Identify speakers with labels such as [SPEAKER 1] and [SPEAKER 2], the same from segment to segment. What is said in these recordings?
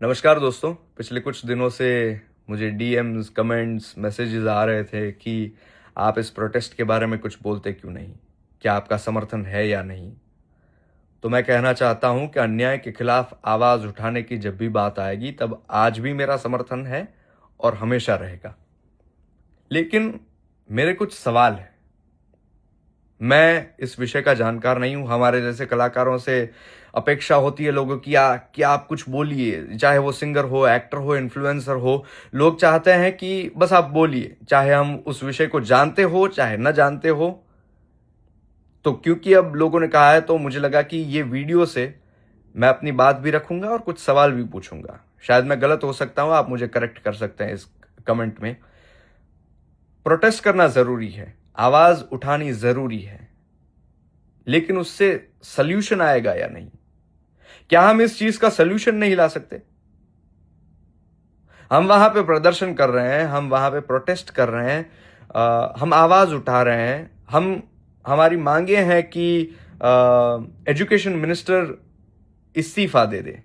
[SPEAKER 1] नमस्कार दोस्तों। पिछले कुछ दिनों से मुझे डीएम्स, कमेंट्स, मैसेजेस आ रहे थे कि आप इस प्रोटेस्ट के बारे में कुछ बोलते क्यों नहीं, क्या आपका समर्थन है या नहीं। तो मैं कहना चाहता हूं कि अन्याय के खिलाफ आवाज उठाने की जब भी बात आएगी तब आज भी मेरा समर्थन है और हमेशा रहेगा। लेकिन मेरे कुछ सवाल हैं। मैं इस विषय का जानकार नहीं हूं। हमारे जैसे कलाकारों से अपेक्षा होती है लोगों की कि आप कुछ बोलिए, चाहे वो सिंगर हो, एक्टर हो, इन्फ्लुएंसर हो। लोग चाहते हैं कि बस आप बोलिए, चाहे हम उस विषय को जानते हो चाहे न जानते हो। तो क्योंकि अब लोगों ने कहा है तो मुझे लगा कि ये वीडियो से मैं अपनी बात भी रखूंगा और कुछ सवाल भी पूछूंगा। शायद मैं गलत हो सकता हूं, आप मुझे करेक्ट कर सकते हैं इस कमेंट में। प्रोटेस्ट करना जरूरी है, आवाज उठानी जरूरी है, लेकिन उससे सल्यूशन आएगा या नहीं? क्या हम इस चीज का सल्यूशन नहीं ला सकते? हम वहां पे प्रदर्शन कर रहे हैं, हम वहां पे प्रोटेस्ट कर रहे हैं, हम आवाज उठा रहे हैं, हमारी मांगे हैं कि एजुकेशन मिनिस्टर इस्तीफा दे दे।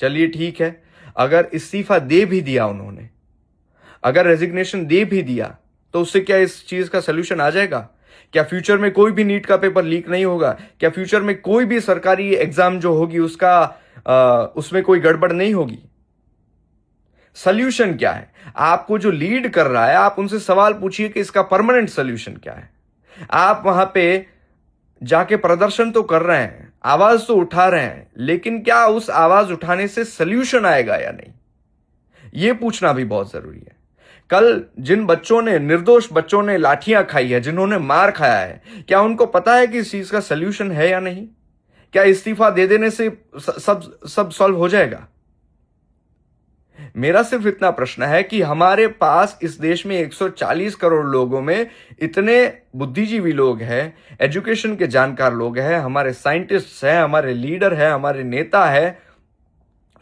[SPEAKER 1] चलिए ठीक है, अगर इस्तीफा दे भी दिया उन्होंने, अगर रेजिग्नेशन दे भी दिया, तो उससे क्या इस चीज का सलूशन आ जाएगा? क्या फ्यूचर में कोई भी नीट का पेपर लीक नहीं होगा? क्या फ्यूचर में कोई भी सरकारी एग्जाम जो होगी उसमें कोई गड़बड़ नहीं होगी? सल्यूशन क्या है? आपको जो लीड कर रहा है, आप उनसे सवाल पूछिए कि इसका परमानेंट सल्यूशन क्या है। आप वहां पे जाके प्रदर्शन तो कर रहे हैं, आवाज तो उठा रहे हैं, लेकिन क्या उस आवाज उठाने से सल्यूशन आएगा या नहीं, यह पूछना भी बहुत जरूरी है। कल जिन बच्चों ने, निर्दोष बच्चों ने लाठियां खाई है, जिन्होंने मार खाया है, क्या उनको पता है कि इस चीज का सल्यूशन है या नहीं? क्या इस्तीफा दे देने से सब सॉल्व हो जाएगा? मेरा सिर्फ इतना प्रश्न है कि हमारे पास इस देश में 140 करोड़ लोगों में इतने बुद्धिजीवी लोग हैं, एजुकेशन के जानकार लोग हैं, हमारे साइंटिस्ट्स हैं, हमारे लीडर हैं, हमारे नेता हैं,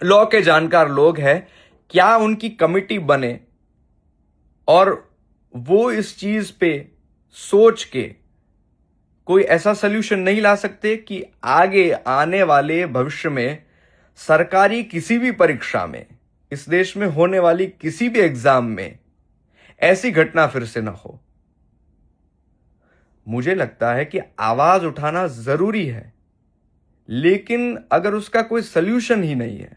[SPEAKER 1] लॉ के जानकार लोग हैं। क्या उनकी कमिटी बने और वो इस चीज पे सोच के कोई ऐसा सल्यूशन नहीं ला सकते कि आगे आने वाले भविष्य में सरकारी किसी भी परीक्षा में, इस देश में होने वाली किसी भी एग्जाम में ऐसी घटना फिर से ना हो? मुझे लगता है कि आवाज उठाना जरूरी है, लेकिन अगर उसका कोई सल्यूशन ही नहीं है,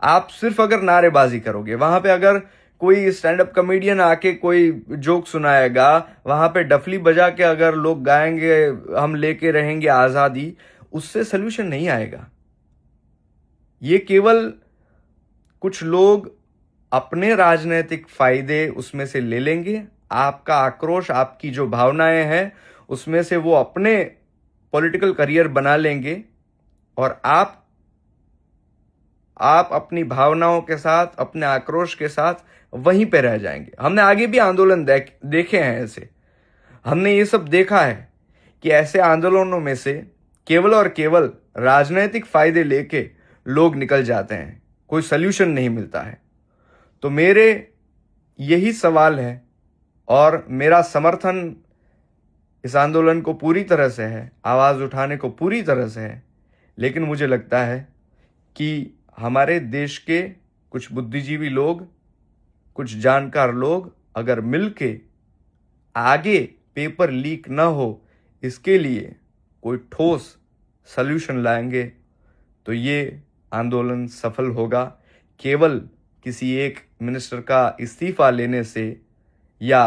[SPEAKER 1] आप सिर्फ अगर नारेबाजी करोगे, वहां पे अगर कोई स्टैंड अप कॉमेडियन आके कोई जोक सुनाएगा, वहां पे डफली बजा के अगर लोग गाएंगे हम लेके रहेंगे आजादी, उससे सल्यूशन नहीं आएगा। ये केवल कुछ लोग अपने राजनीतिक फायदे उसमें से ले लेंगे। आपका आक्रोश, आपकी जो भावनाएं हैं, उसमें से वो अपने पॉलिटिकल करियर बना लेंगे और आप अपनी भावनाओं के साथ, अपने आक्रोश के साथ वहीं पे रह जाएंगे। हमने आगे भी आंदोलन देखे हैं ऐसे। हमने ये सब देखा है कि ऐसे आंदोलनों में से केवल और केवल राजनीतिक फायदे लेके लोग निकल जाते हैं, कोई सल्यूशन नहीं मिलता है। तो मेरे यही सवाल है और मेरा समर्थन इस आंदोलन को पूरी तरह से है, आवाज उठाने को पूरी तरह से है। लेकिन मुझे लगता है कि हमारे देश के कुछ बुद्धिजीवी लोग, कुछ जानकार लोग अगर मिलके आगे पेपर लीक ना हो, इसके लिए कोई ठोस सल्यूशन लाएंगे तो ये आंदोलन सफल होगा। केवल किसी एक मिनिस्टर का इस्तीफा लेने से या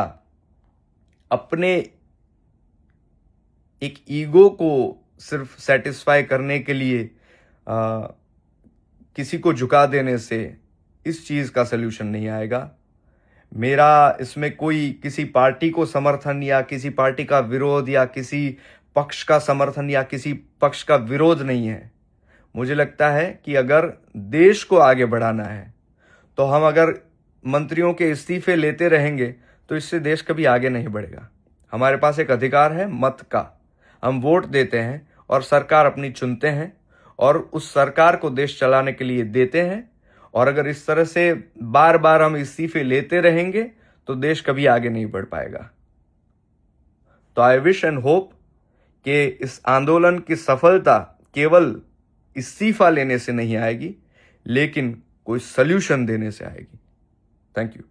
[SPEAKER 1] अपने एक ईगो को सिर्फ सेटिस्फाई करने के लिए किसी को झुका देने से इस चीज का सल्यूशन नहीं आएगा। मेरा इसमें कोई किसी पार्टी को समर्थन या किसी पार्टी का विरोध या किसी पक्ष का समर्थन या किसी पक्ष का विरोध नहीं है। मुझे लगता है कि अगर देश को आगे बढ़ाना है तो हम अगर मंत्रियों के इस्तीफे लेते रहेंगे तो इससे देश कभी आगे नहीं बढ़ेगा। हमारे पास एक अधिकार है मत का। हम वोट देते हैं और सरकार अपनी चुनते हैं और उस सरकार को देश चलाने के लिए देते हैं। और अगर इस तरह से बार बार हम इस्तीफे लेते रहेंगे तो देश कभी आगे नहीं बढ़ पाएगा। तो आई विश एंड होप कि इस आंदोलन की सफलता केवल इस्तीफा लेने से नहीं आएगी, लेकिन कोई सल्यूशन देने से आएगी। Thank you.